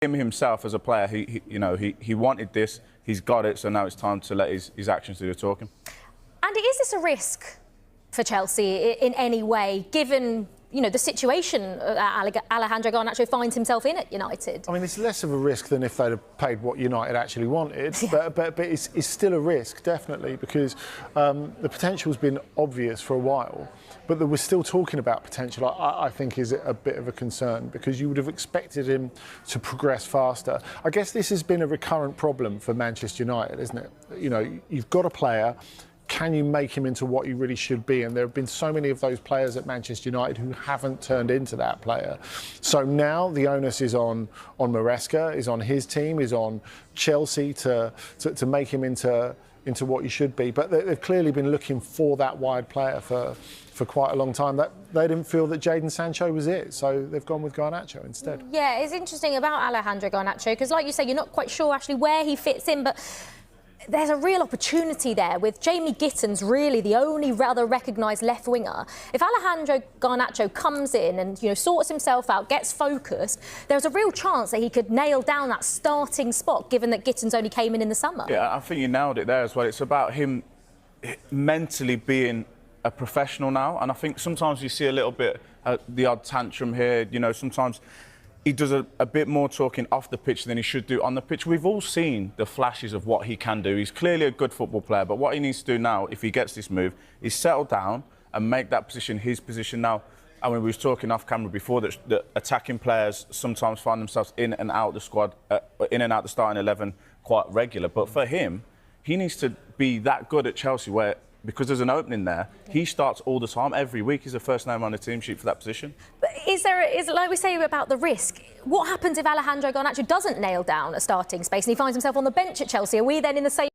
him himself as a player, he wanted this, he's got it, so now it's time to let his actions do the talking. Andy, is this a risk for Chelsea in any way, given the situation Alejandro Garnacho finds himself in at United? I mean, it's less of a risk than if they'd have paid what United actually wanted, but it's still a risk, definitely, because the potential's been obvious for a while, but that we're still talking about potential, I think, is a bit of a concern, because you would have expected him to progress faster. I guess this has been a recurrent problem for Manchester United, isn't it? You've got a player. Can you make him into what he really should be? And there have been so many of those players at Manchester United who haven't turned into that player. So now the onus is on Maresca, is on his team, is on Chelsea to make him into what he should be. But they've clearly been looking for that wide player for quite a long time. That they didn't feel that Jadon Sancho was it, so they've gone with Garnacho instead. Yeah, it's interesting about Alejandro Garnacho, because like you say, you're not quite sure actually where he fits in, but there's a real opportunity there with Jamie Gittins really the only rather recognised left winger. If Alejandro Garnacho comes in and sorts himself out, gets focused, there's a real chance that he could nail down that starting spot, given that Gittins only came in the summer. Yeah, I think you nailed it there as well. It's about him mentally being a professional now, and I think sometimes you see a little bit the odd tantrum here. Sometimes he does a bit more talking off the pitch than he should do on the pitch. We've all seen the flashes of what he can do. He's clearly a good football player, but what he needs to do now, if he gets this move, is settle down and make that position his position now. I mean, we was talking off camera before that attacking players sometimes find themselves in and out the squad, in and out the starting 11 quite regular. But for him, he needs to be that good at Chelsea where, because there's an opening there, he starts all the time. Every week he's the first name on the team sheet for that position. But is like we say about the risk, what happens if Alejandro Garnacho doesn't nail down a starting space and he finds himself on the bench at Chelsea? Are we then in the same